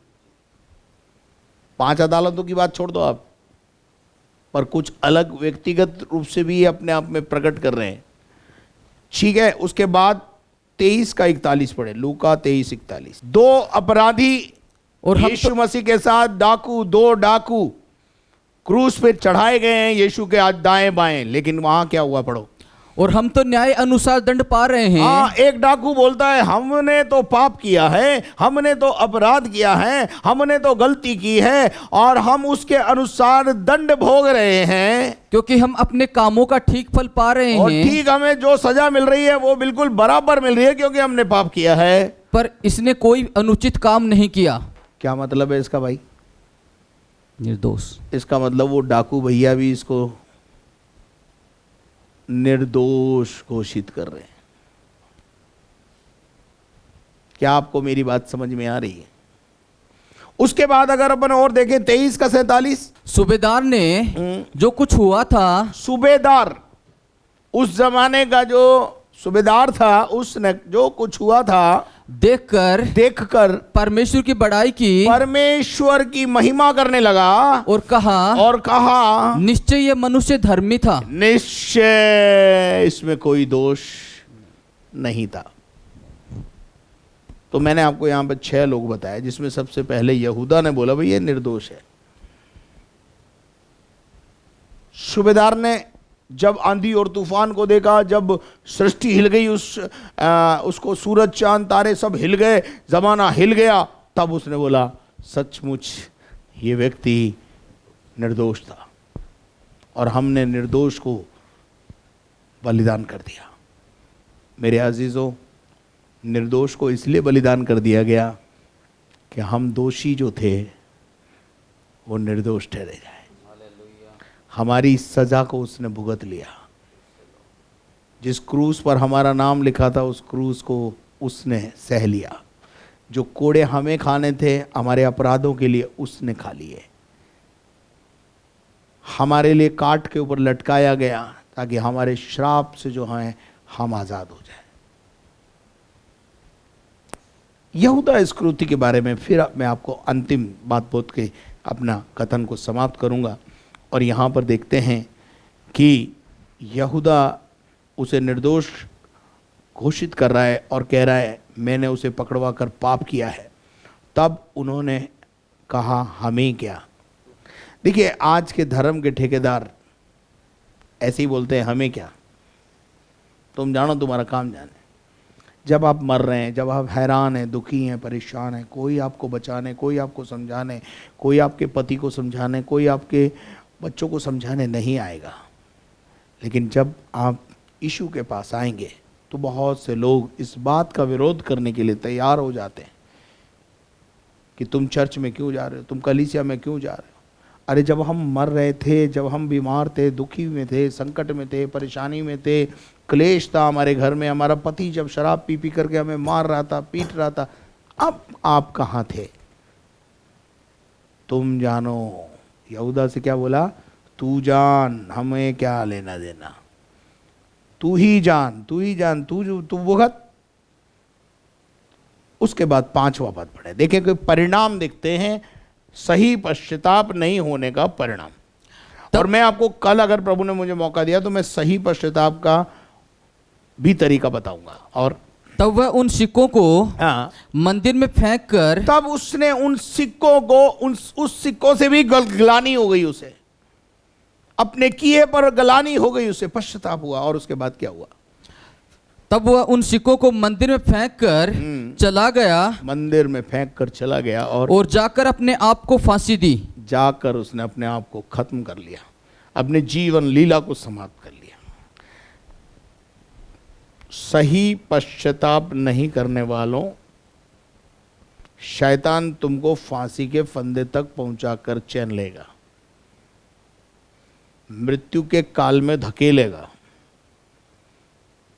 5 अदालतों की बात छोड़ दो आप, पर कुछ अलग व्यक्तिगत रूप से भी अपने आप में प्रकट कर रहे हैं। ठीक है, उसके बाद 23 का 41 पढ़े, लूका 23:41। 2 अपराधी और हम यीशु मसीह के साथ डाकू, 2 डाकू क्रूस पे चढ़ाए गए हैं यीशु के हाथ दाएं बाएं, लेकिन वहां क्या हुआ पढ़ो। और हम तो न्याय अनुसार दंड पा रहे हैं। हाँ, एक डाकू बोलता है हमने तो पाप किया है, हमने तो अपराध किया है, हमने तो गलती की है और हम उसके अनुसार दंड भोग रहे हैं, क्योंकि हम अपने कामों का ठीक फल पा रहे और हैं। ठीक हमें जो सजा मिल रही है वो बिल्कुल बराबर मिल रही है क्योंकि हमने पाप किया है। पर इसने कोई अनुचित काम नहीं किया। क्या मतलब है इसका भाई? निर्दोष। इसका मतलब वो डाकू भैया भी इसको निर्दोष घोषित कर रहे हैं। क्या आपको मेरी बात समझ में आ रही है? उसके बाद अगर अपन और देखें 23 का 47, सूबेदार ने जो कुछ हुआ था, सूबेदार उस जमाने का जो सूबेदार था, उसने जो कुछ हुआ था देखकर परमेश्वर की बड़ाई की, परमेश्वर की महिमा करने लगा और कहा निश्चय ये मनुष्य धर्मी था। निश्चय इसमें कोई दोष नहीं था। तो मैंने आपको यहां पर 6 लोग बताए, जिसमें सबसे पहले यहूदा ने बोला भाई ये निर्दोष है। सूबेदार ने जब आंधी और तूफान को देखा, जब सृष्टि हिल गई, उसको सूरज चांद तारे सब हिल गए, जमाना हिल गया, तब उसने बोला सचमुच ये व्यक्ति निर्दोष था और हमने निर्दोष को बलिदान कर दिया। मेरे अजीजों, निर्दोष को इसलिए बलिदान कर दिया गया कि हम दोषी जो थे वो निर्दोष ठहरे जाए। हमारी सजा को उसने भुगत लिया। जिस क्रूस पर हमारा नाम लिखा था उस क्रूस को उसने सह लिया। जो कोड़े हमें खाने थे हमारे अपराधों के लिए उसने खा लिए। हमारे लिए काट के ऊपर लटकाया गया ताकि हमारे श्राप से जो हैं हम आज़ाद हो जाए। यहूदा इस्करियोती के बारे में फिर मैं आपको अंतिम बात बोल के अपना कथन को समाप्त करूंगा। और यहाँ पर देखते हैं कि यहूदा उसे निर्दोष घोषित कर रहा है और कह रहा है मैंने उसे पकड़वा कर पाप किया है। तब उन्होंने कहा हमें क्या। देखिए, आज के धर्म के ठेकेदार ऐसे ही बोलते हैं हमें क्या, तुम जानो तुम्हारा काम जाने। जब आप मर रहे हैं, जब आप हैरान हैं, दुखी हैं, परेशान हैं, कोई आपको बचाने, कोई आपको समझाने, कोई आपके पति को समझाने, कोई आपके बच्चों को समझाने नहीं आएगा। लेकिन जब आप यीशु के पास आएंगे तो बहुत से लोग इस बात का विरोध करने के लिए तैयार हो जाते हैं कि तुम चर्च में क्यों जा रहे हो, तुम कलीसिया में क्यों जा रहे हो। अरे जब हम मर रहे थे, जब हम बीमार थे, दुखी में थे, संकट में थे, परेशानी में थे, क्लेश था हमारे घर में, हमारा पति जब शराब पी पी करके हमें मार रहा था, पीट रहा था, अब आप कहाँ थे? तुम जानो। यहूदा से क्या बोला? तू जान, हमें क्या लेना देना, तू ही जान, तू ही जान, तू भुगत। उसके बाद 5वां पद पढ़े, देखिए कि परिणाम देखते हैं, सही पश्चाताप नहीं होने का परिणाम। और मैं आपको कल अगर प्रभु ने मुझे मौका दिया तो मैं सही पश्चाताप का भी तरीका बताऊंगा। और तब वह उन सिक्कों को मंदिर में फेंक कर, तब उसने उन सिक्कों को उस सिक्कों से भी गलानी हो गई, उसे अपने किए पर गलानी हो गई, उसे पश्चाताप हुआ। और उसके बाद क्या हुआ? तब वह उन सिक्कों को मंदिर में फेंक कर चला गया, मंदिर में फेंक कर चला गया और जाकर अपने आप को फांसी दी। जाकर उसने अपने आप को खत्म कर लिया, अपने जीवन लीला को समाप्त कर लिया। सही पश्चाताप नहीं करने वालों, शैतान तुमको फांसी के फंदे तक पहुंचाकर चैन लेगा, मृत्यु के काल में धकेलेगा।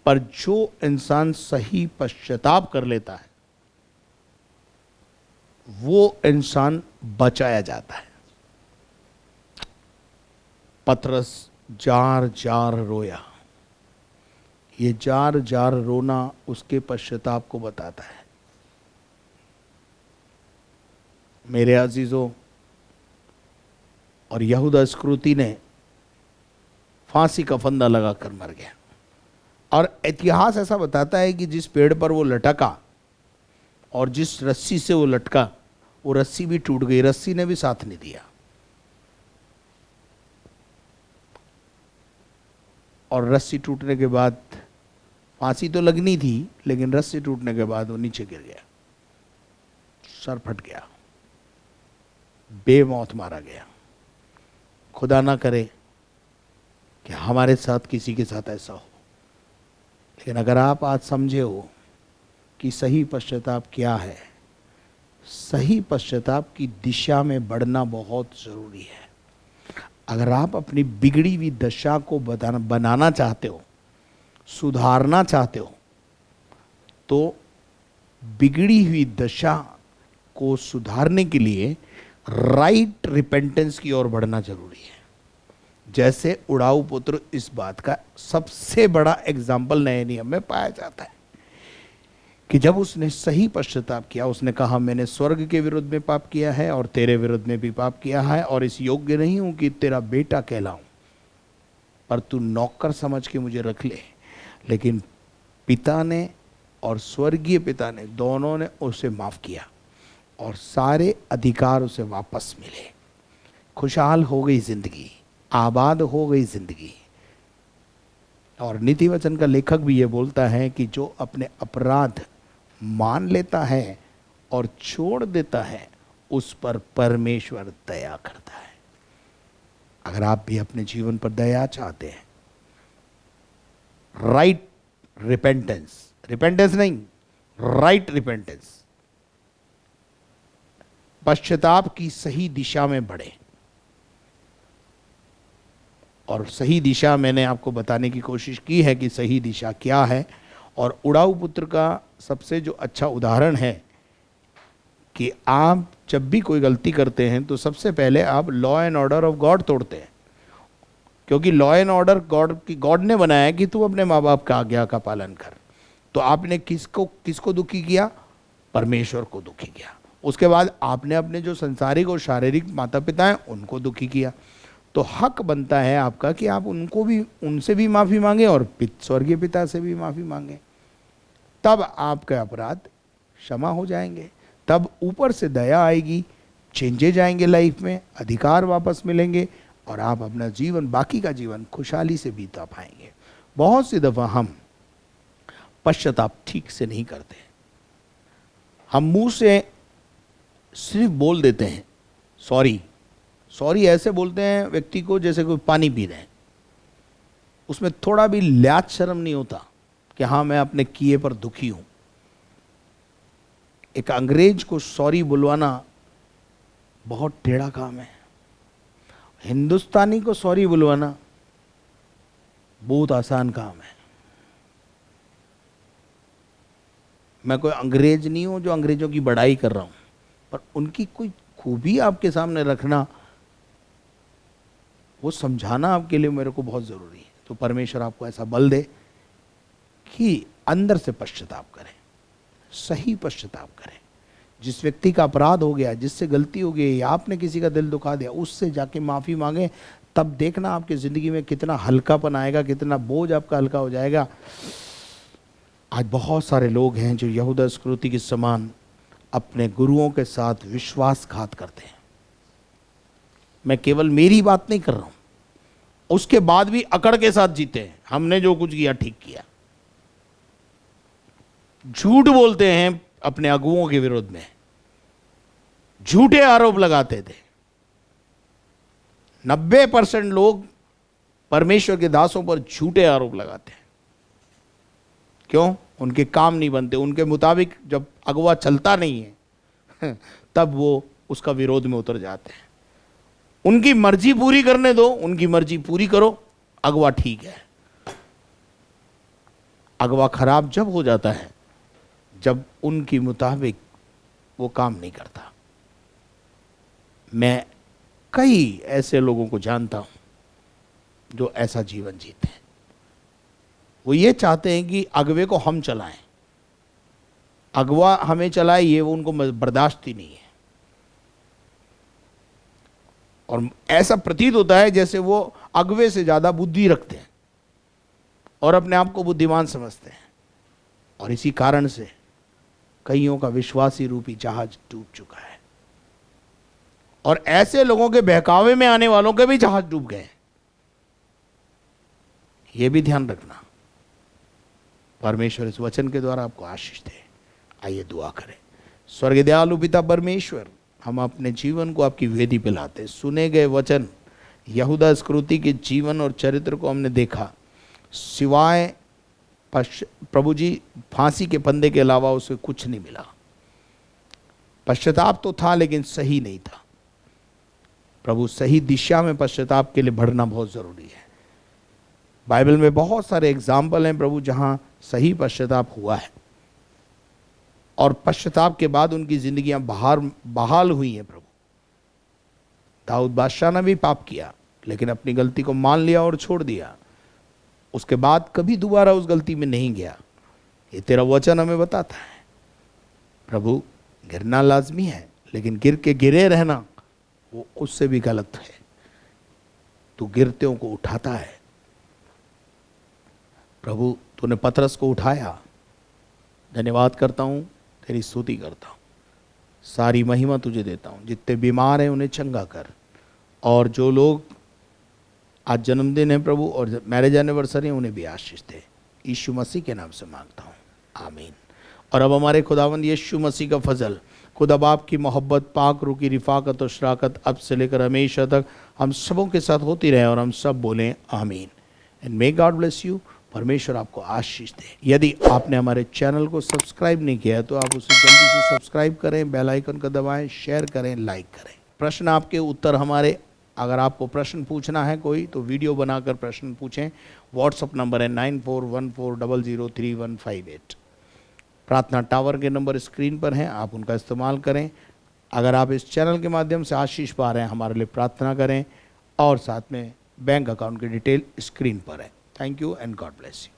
पर जो इंसान सही पश्चाताप कर लेता है वो इंसान बचाया जाता है। पतरस जार जार रोया। ये जार जार रोना उसके पश्चाताप को बताता है। मेरे अजीजों, और यहूदा इस्करियोती ने फांसी का फंदा लगाकर मर गया। और इतिहास ऐसा बताता है कि जिस पेड़ पर वो लटका और जिस रस्सी से वो लटका, वो रस्सी भी टूट गई, रस्सी ने भी साथ नहीं दिया। और रस्सी टूटने के बाद, फांसी तो लगनी थी लेकिन रस्सी टूटने के बाद वो नीचे गिर गया, सर फट गया, बेमौत मारा गया। खुदा ना करे कि हमारे साथ किसी के साथ ऐसा हो। लेकिन अगर आप आज समझे हो कि सही पश्चाताप क्या है, सही पश्चाताप की दिशा में बढ़ना बहुत ज़रूरी है। अगर आप अपनी बिगड़ी हुई दशा को बनाना चाहते हो, सुधारना चाहते हो, तो बिगड़ी हुई दशा को सुधारने के लिए राइट रिपेंटेंस की ओर बढ़ना जरूरी है। जैसे उड़ाऊ पुत्र इस बात का सबसे बड़ा एग्जाम्पल नए नियम में पाया जाता है कि जब उसने सही पश्चाताप किया, उसने कहा मैंने स्वर्ग के विरुद्ध में पाप किया है और तेरे विरुद्ध में भी पाप किया है और इस योग्य नहीं हूं कि तेरा बेटा कहलाऊं, पर तू नौकर समझ के मुझे रख ले। लेकिन पिता ने और स्वर्गीय पिता ने दोनों ने उसे माफ किया और सारे अधिकार उसे वापस मिले। खुशहाल हो गई जिंदगी, आबाद हो गई जिंदगी। और नीति वचन का लेखक भी ये बोलता है कि जो अपने अपराध मान लेता है और छोड़ देता है, उस पर परमेश्वर दया करता है। अगर आप भी अपने जीवन पर दया चाहते हैं, राइट रिपेंटेंस, रिपेंटेंस नहीं, राइट रिपेंटेंस, पश्चाताप की सही दिशा में बढ़े। और सही दिशा मैंने आपको बताने की कोशिश की है कि सही दिशा क्या है। और उड़ाऊ पुत्र का सबसे जो अच्छा उदाहरण है कि आप जब भी कोई गलती करते हैं तो सबसे पहले आप law and order of God तोड़ते हैं, क्योंकि लॉ एंड ऑर्डर गॉड ने बनाया कि तू अपने माँ बाप का आज्ञा का पालन कर। तो आपने किसको दुखी किया? परमेश्वर को दुखी किया। उसके बाद आपने अपने जो संसारिक और शारीरिक माता पिता हैं उनको दुखी किया। तो हक बनता है आपका कि आप उनसे भी माफ़ी मांगे और स्वर्गीय पिता से भी माफ़ी मांगे। तब आपके अपराध क्षमा हो जाएंगे, तब ऊपर से दया आएगी, चेंजेज आएंगे लाइफ में, अधिकार वापस मिलेंगे और आप अपना जीवन, बाकी का जीवन खुशहाली से बीता पाएंगे। बहुत सी दफ़ा हम पश्चाताप ठीक से नहीं करते। हम मुंह से सिर्फ बोल देते हैं सॉरी। सॉरी ऐसे बोलते हैं व्यक्ति को जैसे कोई पानी पी रहे हैं, उसमें थोड़ा भी लाज शर्म नहीं होता कि हाँ मैं अपने किए पर दुखी हूं। एक अंग्रेज को सॉरी बुलवाना बहुत टेढ़ा काम है, हिंदुस्तानी को सॉरी बुलवाना बहुत आसान काम है। मैं कोई अंग्रेज नहीं हूं जो अंग्रेजों की बड़ाई कर रहा हूं, पर उनकी कोई खूबी आपके सामने रखना, वो समझाना आपके लिए मेरे को बहुत ज़रूरी है। तो परमेश्वर आपको ऐसा बल दे कि अंदर से पश्चाताप करें, सही पश्चाताप करें। जिस व्यक्ति का अपराध हो गया, जिससे गलती हो गई या आपने किसी का दिल दुखा दिया, उससे जाके माफ़ी मांगें। तब देखना आपकी ज़िंदगी में कितना हल्कापन आएगा, कितना बोझ आपका हल्का हो जाएगा। आज बहुत सारे लोग हैं जो यहूदा इस्करियोती के समान अपने गुरुओं के साथ विश्वासघात करते हैं। मैं केवल मेरी बात नहीं कर रहा हूं, उसके बाद भी अकड़ के साथ जीते हैं, हमने जो कुछ किया ठीक किया। झूठ बोलते हैं अपने अगुओं के विरोध में, झूठे आरोप लगाते थे। 90% लोग परमेश्वर के दासों पर झूठे आरोप लगाते हैं। क्यों? उनके काम नहीं बनते, उनके मुताबिक जब अगुआ चलता नहीं है तब वो उसका विरोध में उतर जाते हैं। उनकी मर्जी पूरी करने दो, उनकी मर्जी पूरी करो, अगवा ठीक है। अगवा खराब जब हो जाता है जब उनकी मुताबिक वो काम नहीं करता। मैं कई ऐसे लोगों को जानता हूं जो ऐसा जीवन जीते हैं। वो ये चाहते हैं कि अगवे को हम चलाएं, अगवा हमें चलाए, ये वो उनको बर्दाश्त ही नहीं है। और ऐसा प्रतीत होता है जैसे वो अगवे से ज़्यादा बुद्धि रखते हैं और अपने आप को बुद्धिमान समझते हैं। और इसी कारण से कईयों का विश्वासी रूपी जहाज डूब चुका है और ऐसे लोगों के बहकावे में आने वालों के भी जहाज डूब गए। यह भी ध्यान रखना। परमेश्वर इस वचन के द्वारा आपको आशीष दे। आइए दुआ करें। स्वर्गीय दयालु पिता परमेश्वर, हम अपने जीवन को आपकी वेदी पे लाते। सुने गए वचन, यहूदा इस्करियोती के जीवन और चरित्र को हमने देखा। सिवाय प्रभु जी फांसी के फंदे के अलावा उसे कुछ नहीं मिला। पश्चाताप तो था लेकिन सही नहीं था। प्रभु, सही दिशा में पश्चाताप के लिए बढ़ना बहुत ज़रूरी है। बाइबल में बहुत सारे एग्जाम्पल हैं प्रभु जहां सही पश्चाताप हुआ है और पश्चाताप के बाद उनकी जिंदगियां बहाल हुई हैं। प्रभु, दाऊद बादशाह ने भी पाप किया लेकिन अपनी गलती को मान लिया और छोड़ दिया। उसके बाद कभी दोबारा उस गलती में नहीं गया। ये तेरा वचन हमें बताता है। प्रभु, गिरना लाजमी है लेकिन गिर के गिरे रहना वो उससे भी गलत है। तू गिरतेों को उठाता है। प्रभु, तूने पतरस को उठाया। धन्यवाद करता हूँ, तेरी स्तुति करता हूँ, सारी महिमा तुझे देता हूँ। जितने बीमार हैं उन्हें चंगा कर और जो लोग आज जन्मदिन है प्रभु और मैरिज एनिवर्सरी है उन्हें भी आशीष दे। यीशु मसीह के नाम से मांगता हूँ, आमीन। और अब हमारे खुदावंद यीशु मसीह का फजल, खुदा बाप की मोहब्बत, पाक रूह की रिफाकत और शराकत अब से लेकर हमेशा तक हम सबों के साथ होती रहे और हम सब बोलें आमीन। And may God bless you. परमेश्वर आपको आशीष दे। यदि आपने हमारे चैनल को सब्सक्राइब नहीं किया है तो आप उसे जल्दी से सब्सक्राइब करें, बेल आइकन को दबाएं, शेयर करें, लाइक करें। प्रश्न आपके उत्तर हमारे। अगर आपको प्रश्न पूछना है कोई तो वीडियो बनाकर प्रश्न पूछें। व्हाट्सअप नंबर है 9414003158। प्रार्थना टावर के नंबर स्क्रीन पर हैं, आप उनका इस्तेमाल करें। अगर आप इस चैनल के माध्यम से आशीष पा रहे हैं, हमारे लिए प्रार्थना करें और साथ में बैंक अकाउंट की डिटेल स्क्रीन पर है। Thank you and God bless you.